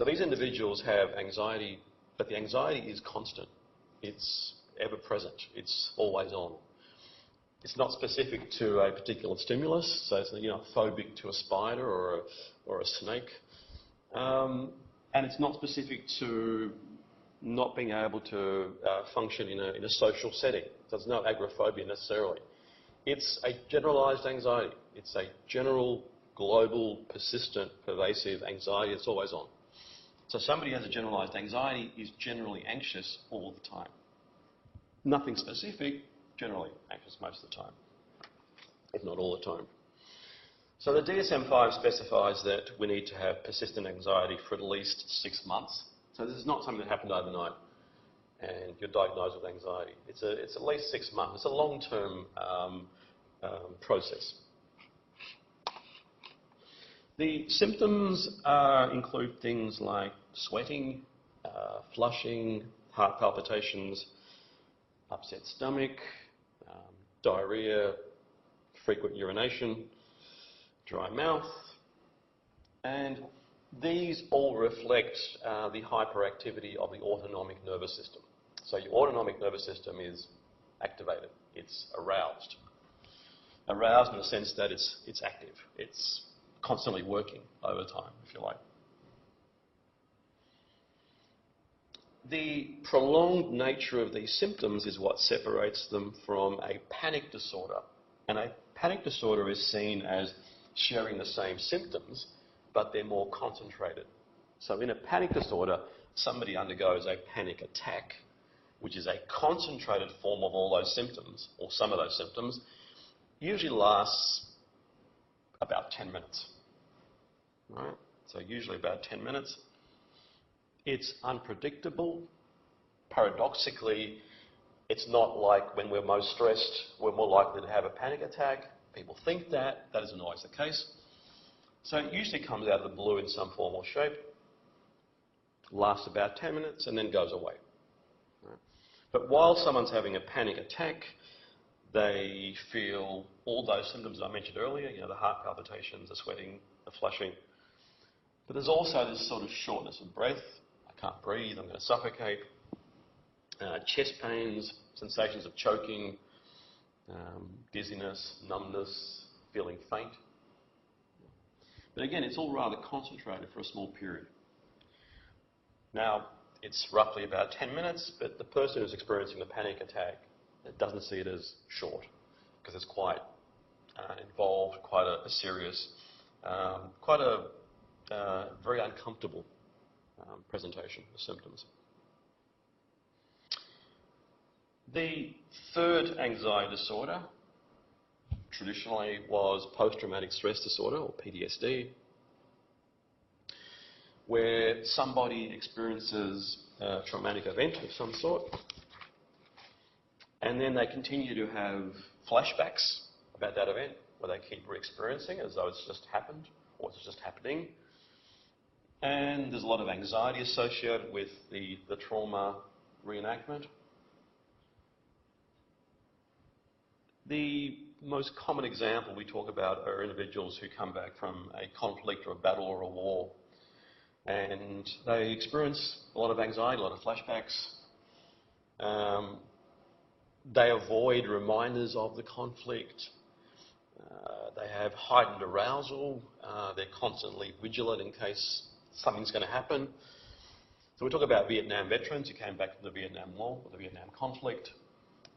So these individuals have anxiety, but the anxiety is constant. It's ever present. It's always on. It's not specific to a particular stimulus, so it's not phobic to a spider or a snake. And it's not specific to not being able to function in a social setting. So there's no agoraphobia necessarily. It's a generalised anxiety. It's a general, global, persistent, pervasive anxiety that's always on. So somebody who has a generalised anxiety is generally anxious all the time. Nothing specific, generally anxious most of the time, if not all the time. So the DSM-5 specifies that we need to have persistent anxiety for at least 6 months. So this is not something that happened overnight and you're diagnosed with anxiety. It's at least 6 months. It's a long-term process. The symptoms include things like sweating, flushing, heart palpitations, upset stomach, diarrhea, frequent urination, dry mouth, and these all reflect the hyperactivity of the autonomic nervous system. So your autonomic nervous system is activated, it's aroused. Aroused in the sense that it's active, it's constantly working over time, if you like. The prolonged nature of these symptoms is what separates them from a panic disorder. And a panic disorder is seen as sharing the same symptoms, but they're more concentrated. So in a panic disorder, somebody undergoes a panic attack, which is a concentrated form of all those symptoms, or some of those symptoms, usually lasts about 10 minutes. Right? So usually about 10 minutes. It's unpredictable. Paradoxically, it's not like when we're most stressed, we're more likely to have a panic attack. People think that. That isn't always the case. So it usually comes out of the blue in some form or shape, lasts about 10 minutes, and then goes away. Right? But while someone's having a panic attack, they feel all those symptoms that I mentioned earlier, the heart palpitations, the sweating, the flushing. But there's also this sort of shortness of breath. I can't breathe, I'm going to suffocate. Chest pains, sensations of choking, dizziness, numbness, feeling faint. But again, it's all rather concentrated for a small period. Now, it's roughly about 10 minutes, but the person who's experiencing the panic attack doesn't see it as short, because it's quite involved, quite a serious, quite a very uncomfortable presentation of symptoms. The third anxiety disorder traditionally was post-traumatic stress disorder, or PTSD, where somebody experiences a traumatic event of some sort, and then they continue to have flashbacks about that event, where they keep re-experiencing as though it's just happened, or it's just happening. And there's a lot of anxiety associated with the trauma reenactment. The most common example we talk about are individuals who come back from a conflict or a battle or a war, and they experience a lot of anxiety, a lot of flashbacks. They avoid reminders of the conflict. They have heightened arousal. They're constantly vigilant in case something's going to happen. So we talk about Vietnam veterans who came back from the Vietnam War or the Vietnam conflict.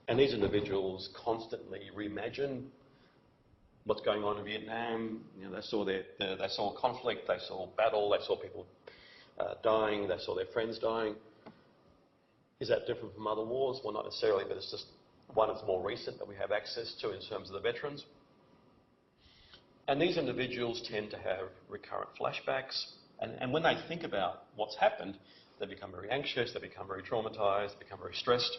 And these individuals constantly reimagine what's going on in Vietnam. They saw conflict, they saw battle, they saw people dying, they saw their friends dying. Is that different from other wars? Well, not necessarily, but it's just one that's more recent that we have access to in terms of the veterans. And these individuals tend to have recurrent flashbacks. And when they think about what's happened, they become very anxious, they become very traumatized, they become very stressed.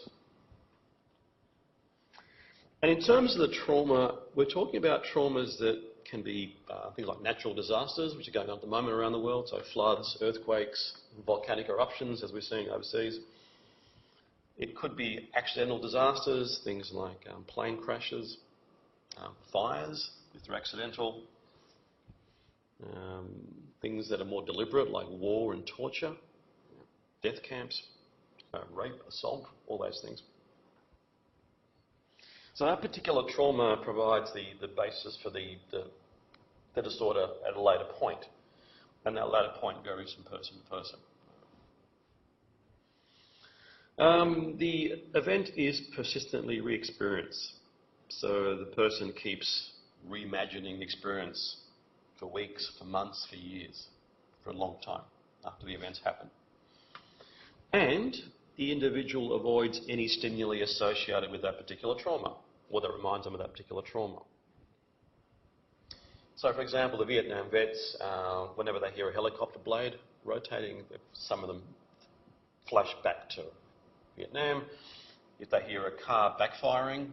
And in terms of the trauma, we're talking about traumas that can be things like natural disasters, which are going on at the moment around the world, so floods, earthquakes, volcanic eruptions, as we're seeing overseas. It could be accidental disasters, things like plane crashes, fires, if they're accidental, things that are more deliberate, like war and torture, death camps, rape, assault, all those things. So that particular trauma provides the basis for the disorder at a later point, and that later point varies from person to person. The event is persistently re-experienced, so the person keeps reimagining the experience for weeks, for months, for years, for a long time after the events happen. And the individual avoids any stimuli associated with that particular trauma, or that reminds them of that particular trauma. So, for example, the Vietnam vets, whenever they hear a helicopter blade rotating, some of them flash back to Vietnam. If they hear a car backfiring,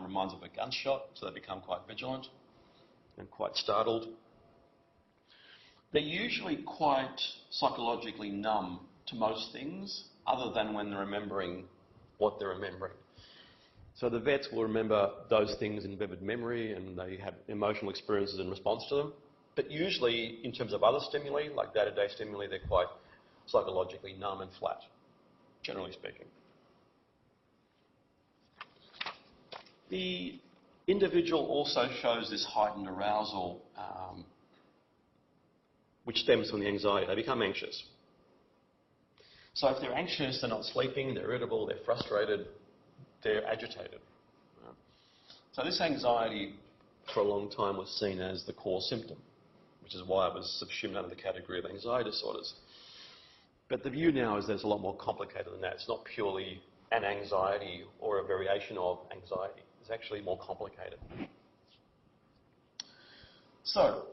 reminds them of a gunshot, so they become quite vigilant and quite startled. They're usually quite psychologically numb to most things, other than when they're remembering what they're remembering. So the vets will remember those things in vivid memory, and they have emotional experiences in response to them. But usually, in terms of other stimuli, like day-to-day stimuli, they're quite psychologically numb and flat, generally speaking. The individual also shows this heightened arousal, which stems from the anxiety. They become anxious. So if they're anxious, they're not sleeping, they're irritable, they're frustrated, they're agitated. So this anxiety for a long time was seen as the core symptom, which is why it was subsumed under the category of anxiety disorders. But the view now is that it's a lot more complicated than that. It's not purely an anxiety or a variation of anxiety. It's actually more complicated. So,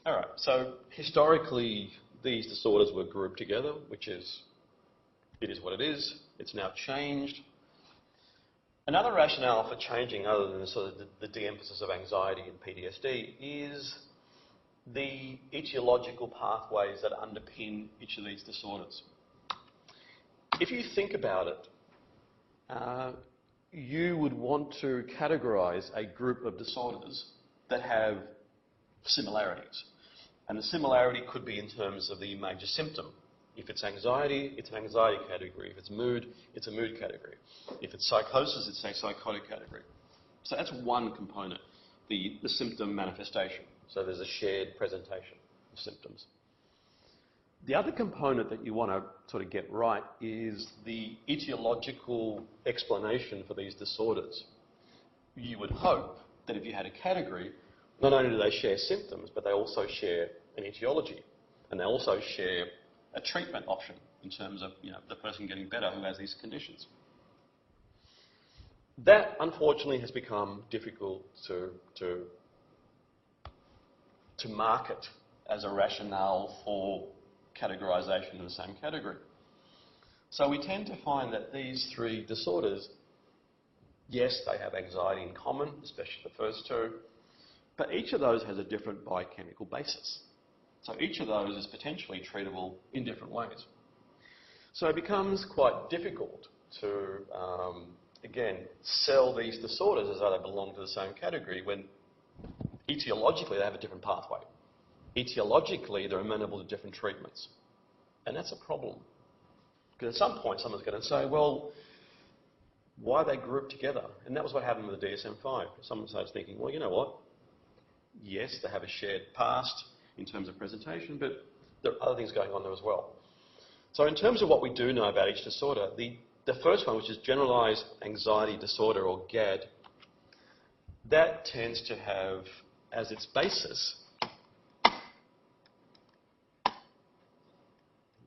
all right, so historically these disorders were grouped together, which is, it is what it is. It's now changed. Another rationale for changing, other than sort of the de-emphasis of anxiety and PTSD, is the etiological pathways that underpin each of these disorders. If you think about it, you would want to categorise a group of disorders that have similarities. And the similarity could be in terms of the major symptom. If it's anxiety, it's an anxiety category. If it's mood, it's a mood category. If it's psychosis, it's a psychotic category. So that's one component, the symptom manifestation. So there's a shared presentation of symptoms. The other component that you want to sort of get right is the etiological explanation for these disorders. You would hope that if you had a category, not only do they share symptoms, but they also share an etiology, and they also share a treatment option in terms of the person getting better who has these conditions. That, unfortunately, has become difficult to market as a rationale for categorisation in the same category. So we tend to find that these three disorders, yes, they have anxiety in common, especially the first two, but each of those has a different biochemical basis. So each of those is potentially treatable in different ways. So it becomes quite difficult to, again, sell these disorders as though they belong to the same category when etiologically they have a different pathway. Etiologically, they're amenable to different treatments. And that's a problem. Because at some point, someone's going to say, well, why are they grouped together? And that was what happened with the DSM-5. Someone starts thinking, well, you know what? Yes, they have a shared past in terms of presentation, but there are other things going on there as well. So in terms of what we do know about each disorder, the first one, which is generalised anxiety disorder, or GAD, that tends to have as its basis,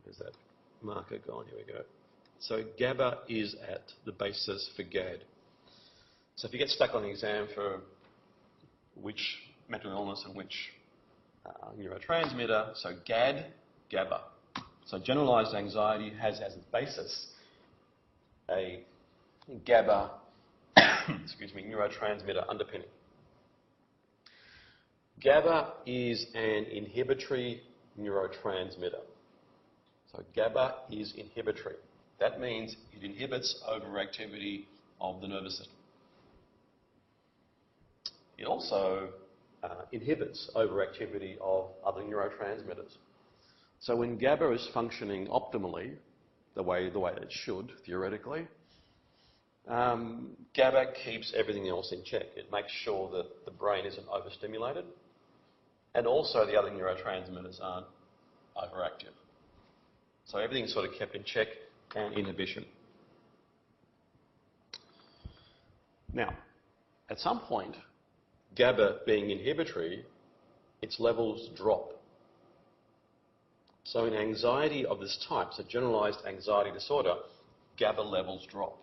where's that marker gone? Here we go. So GABA is at the basis for GAD. So if you get stuck on the exam for which mental illness and which neurotransmitter, so GAD, GABA. So generalised anxiety has as its basis a GABA neurotransmitter underpinning. GABA is an inhibitory neurotransmitter. So GABA is inhibitory. That means it inhibits overactivity of the nervous system. It also inhibits overactivity of other neurotransmitters. So when GABA is functioning optimally, the way that it should, theoretically, GABA keeps everything else in check. It makes sure that the brain isn't overstimulated, and also the other neurotransmitters aren't overactive. So everything's sort of kept in check and inhibition. Now, at some point, GABA being inhibitory, its levels drop. So in anxiety of this type, so generalized anxiety disorder, GABA levels drop.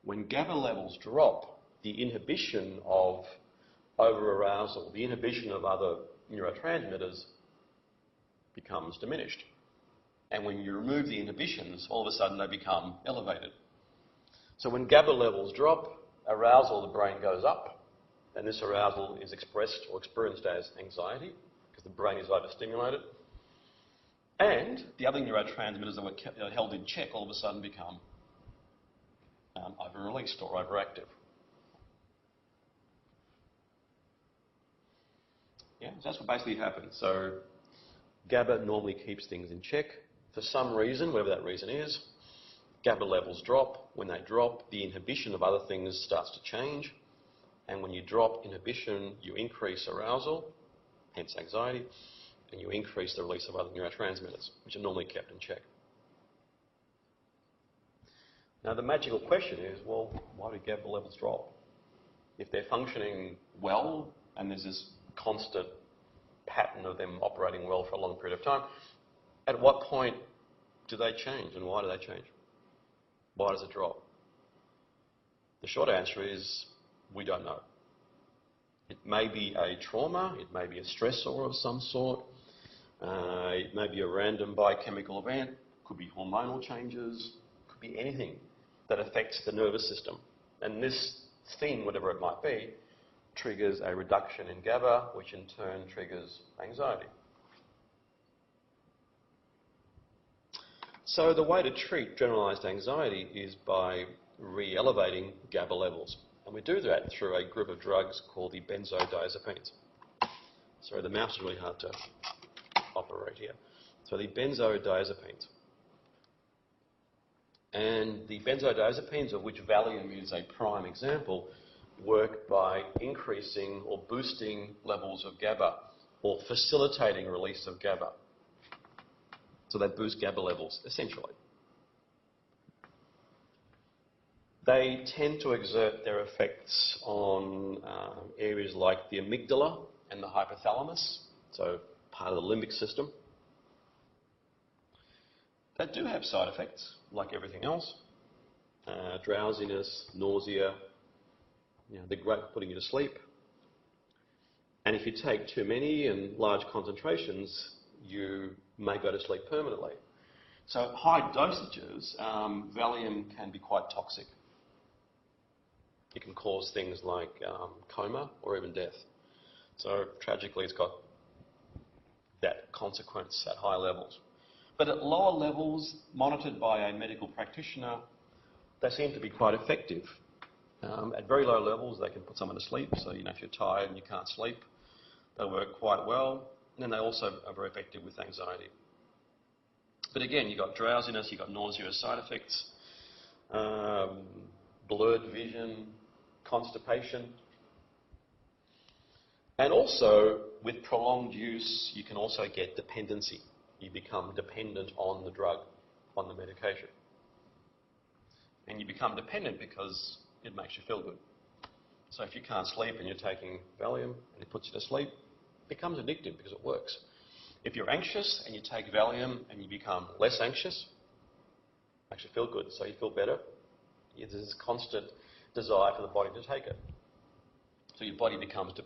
When GABA levels drop, the inhibition of overarousal, the inhibition of other neurotransmitters becomes diminished. And when you remove the inhibitions, all of a sudden they become elevated. So when GABA levels drop, arousal of the brain goes up, and this arousal is expressed or experienced as anxiety, because the brain is overstimulated. And the other neurotransmitters that were held in check all of a sudden become over-released or overactive. Yeah, so that's what basically happens. So GABA normally keeps things in check. For some reason, whatever that reason is, GABA levels drop. When they drop, the inhibition of other things starts to change. And when you drop inhibition, you increase arousal, hence anxiety, and you increase the release of other neurotransmitters, which are normally kept in check. Now, the magical question is, well, why do GABA levels drop? If they're functioning well, and there's this constant pattern of them operating well for a long period of time, at what point do they change, and why do they change? Why does it drop? The short answer is, we don't know. It may be a trauma, it may be a stressor of some sort, it may be a random biochemical event, could be hormonal changes, could be anything that affects the nervous system. And this thing, whatever it might be, triggers a reduction in GABA, which in turn triggers anxiety. So the way to treat generalized anxiety is by re-elevating GABA levels. And we do that through a group of drugs called the benzodiazepines. Sorry, the mouse is really hard to operate here. So the benzodiazepines. And the benzodiazepines, of which Valium is a prime example, work by increasing or boosting levels of GABA or facilitating release of GABA. So they boost GABA levels, essentially. They tend to exert their effects on areas like the amygdala and the hypothalamus, so part of the limbic system. They do have side effects, like everything else. Drowsiness, nausea, they're great for putting you to sleep. And if you take too many and large concentrations, you may go to sleep permanently. So high dosages, Valium can be quite toxic. It can cause things like coma or even death. So tragically, it's got that consequence at high levels. But at lower levels, monitored by a medical practitioner, they seem to be quite effective. At very low levels, they can put someone to sleep. So, if you're tired and you can't sleep, they work quite well. And then they also are very effective with anxiety. But again, you've got drowsiness, you've got nausea as side effects, blurred vision, constipation. And also, with prolonged use, you can also get dependency. You become dependent on the drug, on the medication. And you become dependent because it makes you feel good. So if you can't sleep and you're taking Valium and it puts you to sleep, it becomes addictive because it works. If you're anxious and you take Valium and you become less anxious, it makes you feel good, so you feel better. There's this constant desire for the body to take it. So your body becomes dependent.